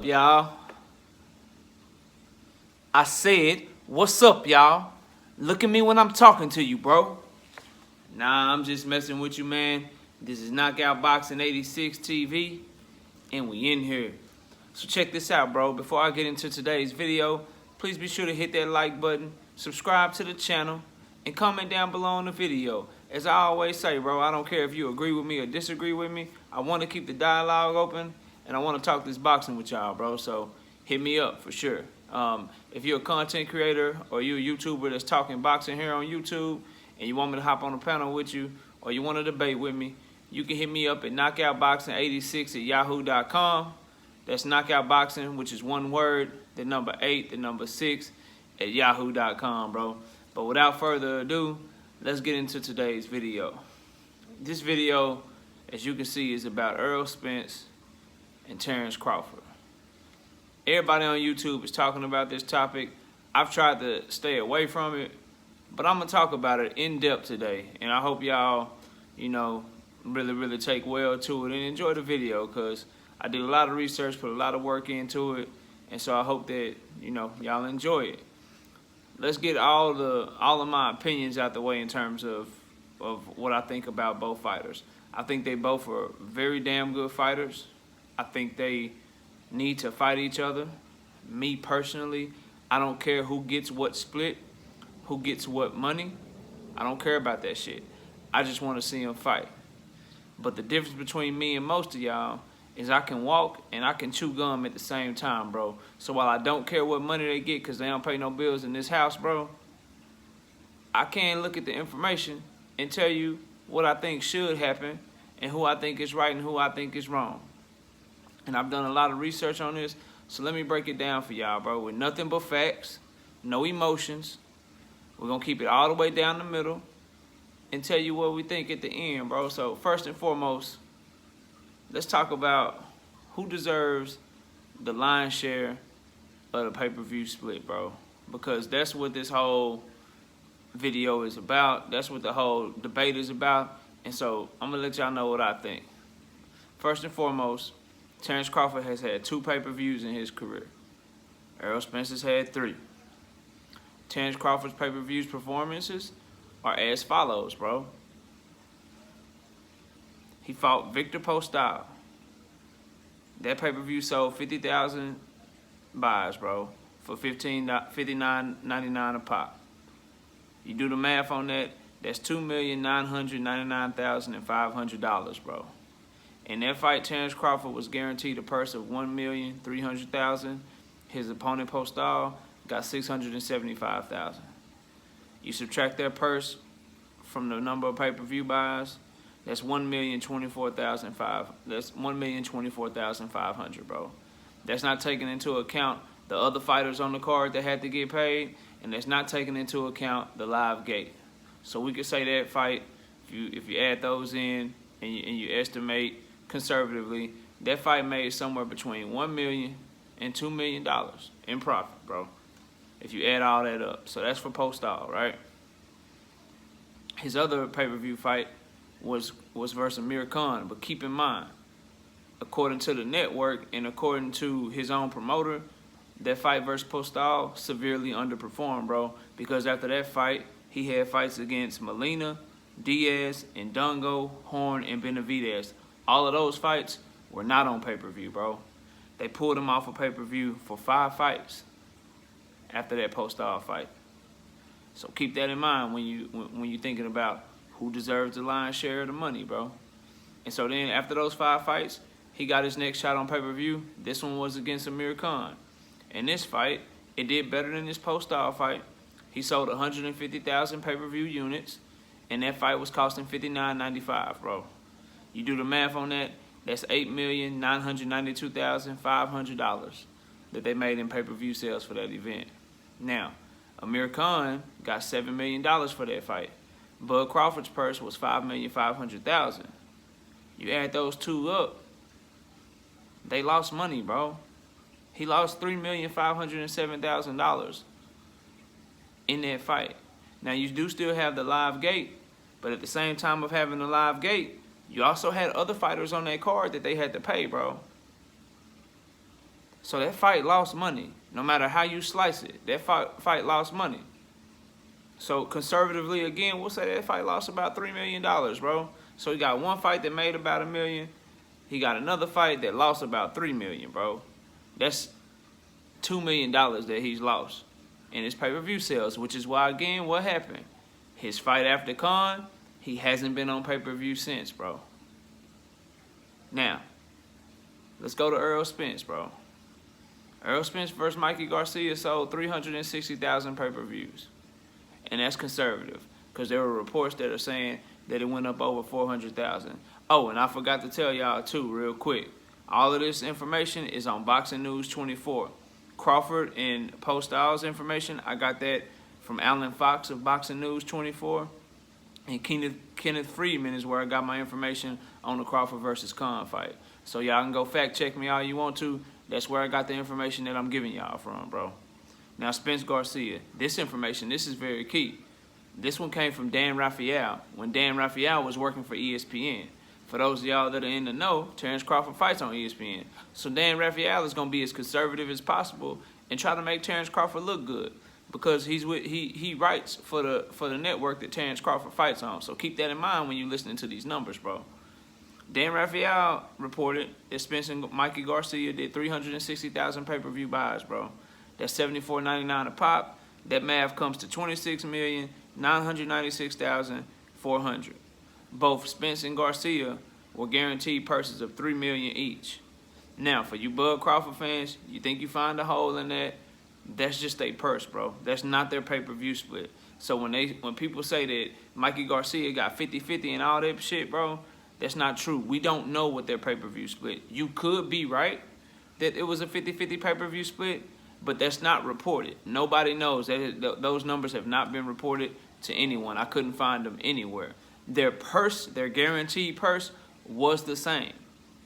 y'all? I said, what's up, y'all? Look at me when I'm talking to you, bro. Nah, I'm just messing with you, man. This is Knockout Boxing 86 TV, and we in here. So check this out, bro. Before I get into today's video, please be sure to hit that like button, subscribe to the channel, and comment down below on the video. As I always say, bro, I don't care if you agree with me or disagree with me. I want to keep the dialogue open, and I want to talk this boxing with y'all, bro. So hit me up for sure. If you're a content creator or you're a YouTuber that's talking boxing here on YouTube and you want me to hop on a panel with you or you want to debate with me, you can hit me up at knockoutboxing86@yahoo.com. That's knockoutboxing, which is one word, the number 8, the number 6 at yahoo.com, bro. But without further ado, let's get into today's video. This video, as you can see, is about Errol Spence and Terence Crawford. Everybody on YouTube is talking about this topic. I've tried to stay away from it, but I'm going to talk about it in depth today. And I hope y'all, really take well to it and enjoy the video, because I did a lot of research, put a lot of work into it, and so I hope that, y'all enjoy it. Let's get all of my opinions out the way in terms of what I think about both fighters. I think they both are very damn good fighters. I think they need to fight each other. Me personally, I don't care who gets what split, who gets what money. I don't care about that shit. I just want to see them fight. But the difference between me and most of y'all is I can walk and I can chew gum at the same time, bro. So while I don't care what money they get because they don't pay no bills in this house, bro, I can look at the information and tell you what I think should happen and who I think is right and who I think is wrong. And I've done a lot of research on this, so let me break it down for y'all, bro, with nothing but facts, no emotions. We're going to keep it all the way down the middle and tell you what we think at the end, bro. So first and foremost, let's talk about who deserves the lion's share of the pay-per-view split, bro. Because that's what this whole video is about. That's what the whole debate is about. And so I'm going to let y'all know what I think. First and foremost, Terence Crawford has had 2 pay-per-views in his career. Errol Spence has had 3. Terence Crawford's pay-per-views performances are as follows, bro. He fought Victor Postol. That pay-per-view sold 50,000 buys, bro, for $59.99 a pop. You do the math on that, that's $2,999,500, bro. In that fight, Terence Crawford was guaranteed a purse of $1,300,000. His opponent, Postol, got $675,000. You subtract that purse from the number of pay-per-view buys, that's $1,024,500. That's $1,024,500, bro. That's not taking into account the other fighters on the card that had to get paid, and that's not taking into account the live gate. So we could say that fight, if you add those in and you estimate conservatively, that fight made somewhere between $1 million and $2 million in profit, bro, if you add all that up. So that's for Postol, right? His other pay-per-view fight was versus Amir Khan, but keep in mind, according to the network and according to his own promoter, that fight versus Postol severely underperformed, bro, because after that fight, he had fights against Molina, Diaz, Indongo, Horn, and Benavidez. All of those fights were not on pay-per-view, bro. They pulled him off of pay-per-view for 5 fights after that Postol fight. So keep that in mind when you're thinking about who deserves the lion's share of the money, bro. And so then after those 5 fights, he got his next shot on pay-per-view. This one was against Amir Khan. In this fight, it did better than this Postol fight. He sold 150,000 pay-per-view units, and that fight was costing $59.95, bro. You do the math on that, that's $8,992,500 that they made in pay-per-view sales for that event. Now, Amir Khan got $7 million for that fight. Bud Crawford's purse was $5,500,000. You add those 2 up, they lost money, bro. He lost $3,507,000 in that fight. Now, you do still have the live gate, but at the same time of having the live gate, you also had other fighters on that card that they had to pay, bro. So that fight lost money. No matter how you slice it, that fight lost money. So conservatively, again, we'll say that fight lost about $3 million, bro. So he got one fight that made about $1 million. He got another fight that lost about $3 million, bro. That's $2 million that he's lost in his pay-per-view sales, which is why, again, what happened? His fight after Khan, he hasn't been on pay-per-view since, bro. Now, let's go to Errol Spence, bro. Errol Spence versus Mikey Garcia sold 360,000 pay-per-views. And that's conservative, because there were reports that are saying that it went up over 400,000. Oh, and I forgot to tell y'all, too, real quick. All of this information is on Boxing News 24. Crawford and Post Styles information, I got that from Alan Fox of Boxing News 24. And Kenneth Friedman is where I got my information on the Crawford versus Khan fight. So y'all can go fact check me all you want to. That's where I got the information that I'm giving y'all from, bro. Now, Spence Garcia, this information, this is very key. This one came from Dan Raphael when Dan Raphael was working for ESPN. For those of y'all that are in the know, Terence Crawford fights on ESPN. So Dan Raphael is going to be as conservative as possible and try to make Terence Crawford look good, because he writes for the network that Terence Crawford fights on. So keep that in mind when you're listening to these numbers, bro. Dan Raphael reported that Spence and Mikey Garcia did 360,000 pay-per-view buys, bro. That's $74.99 a pop. That math comes to $26,996,400. Both Spence and Garcia were guaranteed purses of $3 million each. Now, for you Bud Crawford fans, you think you find a hole in that? That's just their purse, bro. That's not their pay-per-view split. So when people say that Mikey Garcia got 50-50 and all that shit, bro, that's not true. We don't know what their pay-per-view split. You could be right that it was a 50-50 pay-per-view split, but that's not reported. Nobody knows. Those numbers have not been reported to anyone. I couldn't find them anywhere. Their purse, their guaranteed purse, was the same.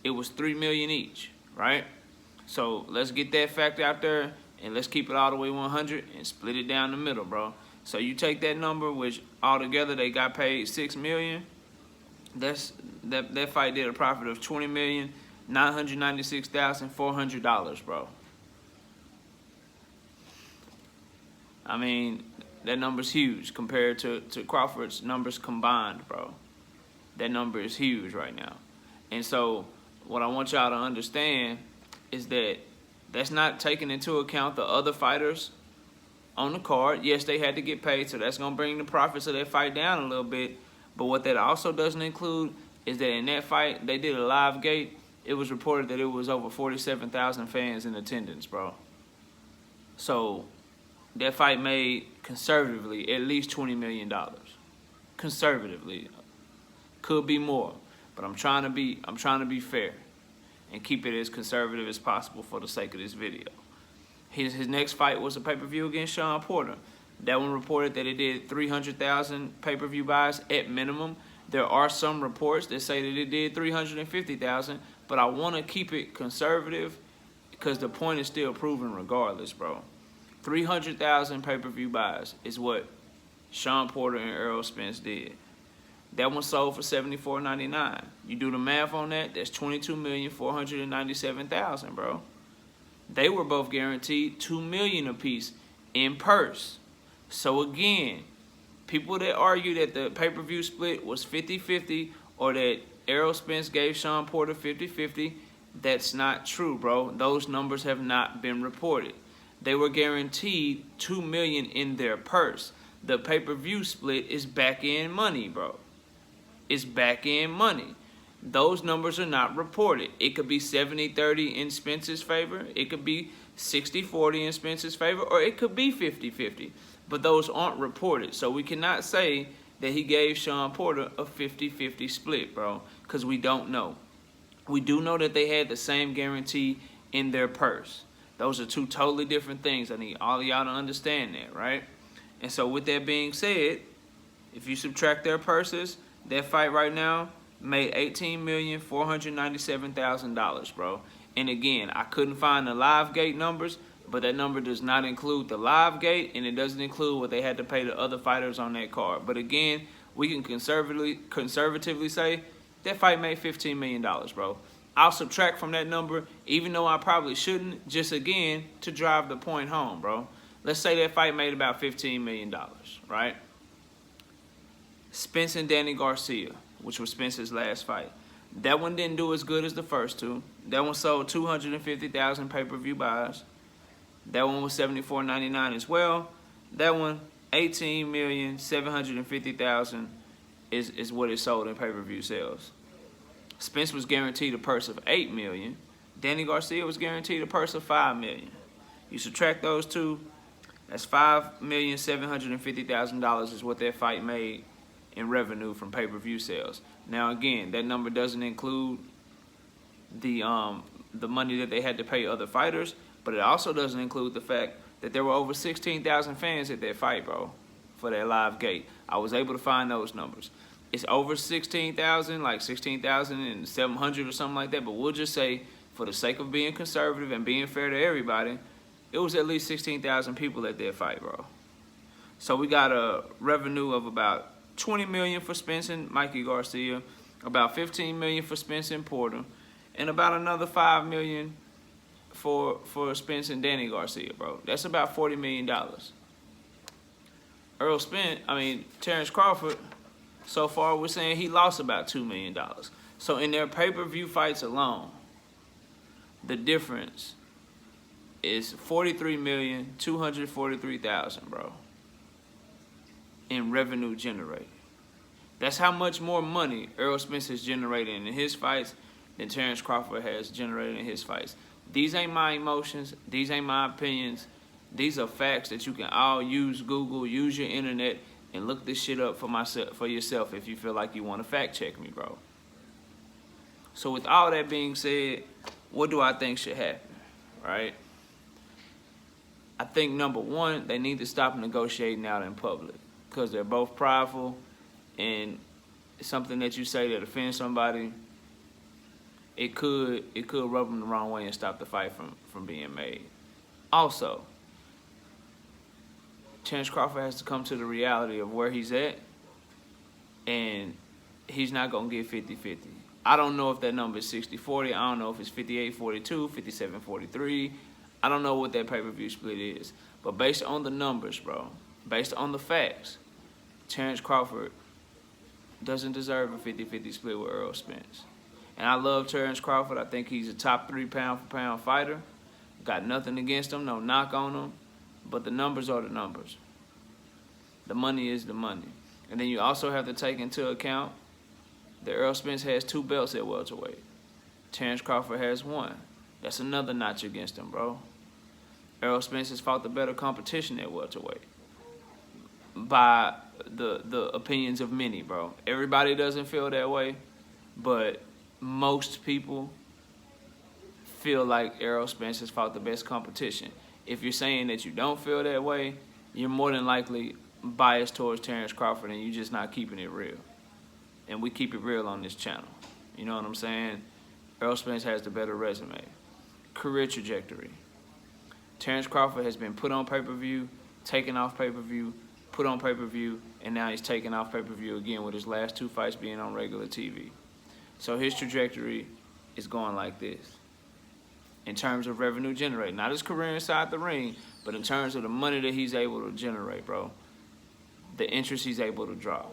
It was $3 million each, right? So let's get that fact out there, and let's keep it all the way 100 and split it down the middle, bro. So you take that number, which altogether they got paid $6 million. That fight did a profit of $20,996,400, bro. I mean, that number's huge compared to Crawford's numbers combined, bro. That number is huge right now. And so what I want y'all to understand is that that's not taking into account the other fighters on the card. Yes, they had to get paid, so that's going to bring the profits of that fight down a little bit. But what that also doesn't include is that in that fight, they did a live gate. It was reported that it was over 47,000 fans in attendance, bro. So that fight made, conservatively, at least $20 million. Conservatively. Could be more. But I'm trying to be fair and keep it as conservative as possible for the sake of this video. His next fight was a pay-per-view against Sean Porter. That one reported that it did 300,000 pay-per-view buys at minimum. There are some reports that say that it did 350,000, but I want to keep it conservative because the point is still proven regardless, bro. 300,000 pay-per-view buys is what Sean Porter and Errol Spence did. That one sold for $74.99. You do the math on that, that's $22,497,000, bro. They were both guaranteed $2 million apiece in purse. So again, people that argue that the pay-per-view split was 50-50 or that Errol Spence gave Sean Porter 50-50, that's not true, bro. Those numbers have not been reported. They were guaranteed $2 million in their purse. The pay-per-view split is back-end money, bro. It's back-end money. Those numbers are not reported. It could be 70-30 in Spence's favor. It could be 60-40 in Spence's favor, or it could be 50-50. But those aren't reported. So we cannot say that he gave Sean Porter a 50-50 split, bro, because we don't know. We do know that they had the same guarantee in their purse. Those are two totally different things. I need all of y'all to understand that, right? And so with that being said, if you subtract their purses, that fight right now made $18,497,000, bro. And again, I couldn't find the live gate numbers, but that number does not include the live gate, and it doesn't include what they had to pay the other fighters on that card. But again, we can conservatively say that fight made $15 million, bro. I'll subtract from that number, even though I probably shouldn't, just again to drive the point home, bro. Let's say that fight made about $15 million, right? Spence and Danny Garcia, which was Spence's last fight. That one didn't do as good as the first two. That one sold 250,000 pay-per-view buys. That one was $74.99 as well. That one, 18,750,000 is what it sold in pay-per-view sales. Spence was guaranteed a purse of $8 million. Danny Garcia was guaranteed a purse of $5 million. You subtract those two, that's $5,750,000 is what that fight made in revenue from pay-per-view sales. Now again, that number doesn't include the money that they had to pay other fighters, but it also doesn't include the fact that there were over 16,000 fans at that fight, bro, for that live gate. I was able to find those numbers. It's over 16,000, like 16,700 or something like that, but we'll just say, for the sake of being conservative and being fair to everybody, it was at least 16,000 people at that fight, bro. So we got a revenue of about $20 million for Spence and Mikey Garcia, about $15 million for Spence and Porter, and about another $5 million for Spence and Danny Garcia, bro. That's about $40 million. Terence Crawford, so far we're saying he lost about $2 million. So in their pay-per-view fights alone, the difference is $43,243,000, bro, in revenue generated. That's how much more money Errol Spence has generated in his fights than Terence Crawford has generated in his fights. These ain't my emotions. These ain't my opinions. These are facts that you can all use Google, use your internet, and look this shit up for yourself if you feel like you want to fact check me, bro. So with all that being said, what do I think should happen, right? I think number one, they need to stop negotiating out in public because they're both prideful, and something that you say that offends somebody, it could rub them the wrong way and stop the fight from being made. Also, Terence Crawford has to come to the reality of where he's at, and he's not going to get 50-50. I don't know if that number is 60-40. I don't know if it's 58-42, 57-43. I don't know what that pay-per-view split is. But based on the numbers, bro, based on the facts, Terence Crawford doesn't deserve a 50-50 split with Errol Spence. And I love Terence Crawford. I think he's a top 3 pound-for-pound fighter. Got nothing against him, no knock on him. But the numbers are the numbers. The money is the money. And then you also have to take into account that Errol Spence has 2 belts at welterweight. Terence Crawford has 1. That's another notch against him, bro. Errol Spence has fought the better competition at welterweight by the opinions of many, bro. Everybody doesn't feel that way, but most people feel like Errol Spence has fought the best competition. If you're saying that you don't feel that way, you're more than likely biased towards Terence Crawford and you're just not keeping it real. And we keep it real on this channel. You know what I'm saying? Errol Spence has the better resume. Career trajectory. Terence Crawford has been put on pay-per-view, taken off pay-per-view, put on pay-per-view, and now he's taken off pay-per-view again with his last 2 fights being on regular TV. So his trajectory is going like this. In terms of revenue generated. Not his career inside the ring, but in terms of the money that he's able to generate, bro. The interest he's able to draw.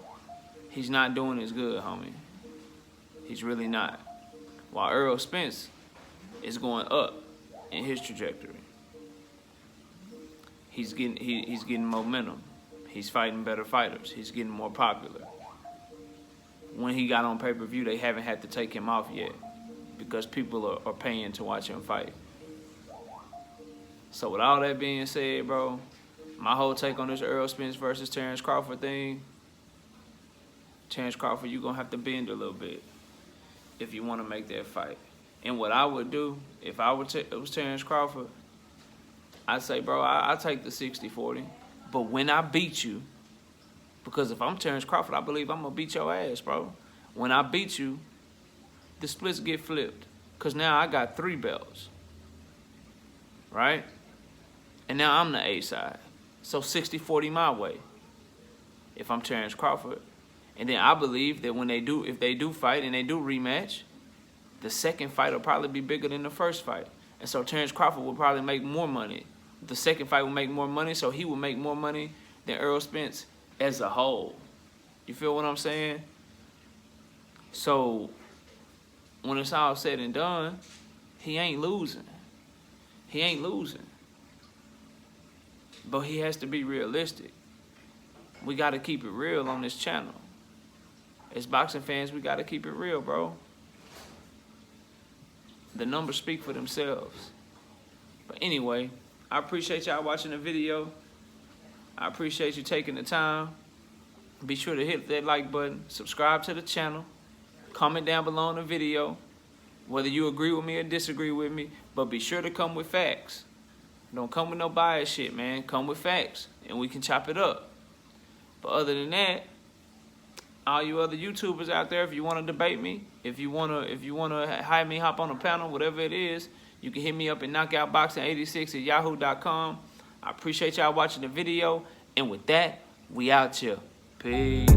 He's not doing as good, homie. He's really not. While Errol Spence is going up in his trajectory. He's getting momentum. He's fighting better fighters. He's getting more popular. When he got on pay-per-view, they haven't had to take him off yet because people are paying to watch him fight. So with all that being said, bro, my whole take on this Errol Spence versus Terence Crawford thing, Terence Crawford, you're going to have to bend a little bit if you want to make that fight. And what I would do, if I was Terence Crawford, I'd say, bro, I'll take the 60-40. But when I beat you, because if I'm Terence Crawford, I believe I'm going to beat your ass, bro. When I beat you, the splits get flipped. Because now I got 3 belts. Right? And now I'm the A side. So 60-40 my way. If I'm Terence Crawford. And then I believe that when if they do fight and they do rematch, the second fight will probably be bigger than the first fight. And so Terence Crawford will probably make more money. The second fight will make more money, so he will make more money than Errol Spence as a whole. You feel what I'm saying? So when it's all said and done, he ain't losing. He ain't losing. But he has to be realistic. We got to keep it real on this channel. As boxing fans, we got to keep it real, bro. The numbers speak for themselves. But anyway, I appreciate y'all watching the video. I appreciate you taking the time. Be sure to hit that like button. Subscribe to the channel. Comment down below on the video whether you agree with me or disagree with me. But be sure to come with facts. Don't come with no bias shit, man. Come with facts, and we can chop it up. But other than that, all you other YouTubers out there, if you want to debate me, if you wanna hire me, hop on a panel, whatever it is, you can hit me up at knockoutboxing86@yahoo.com. I appreciate y'all watching the video, and with that, we out here. Peace.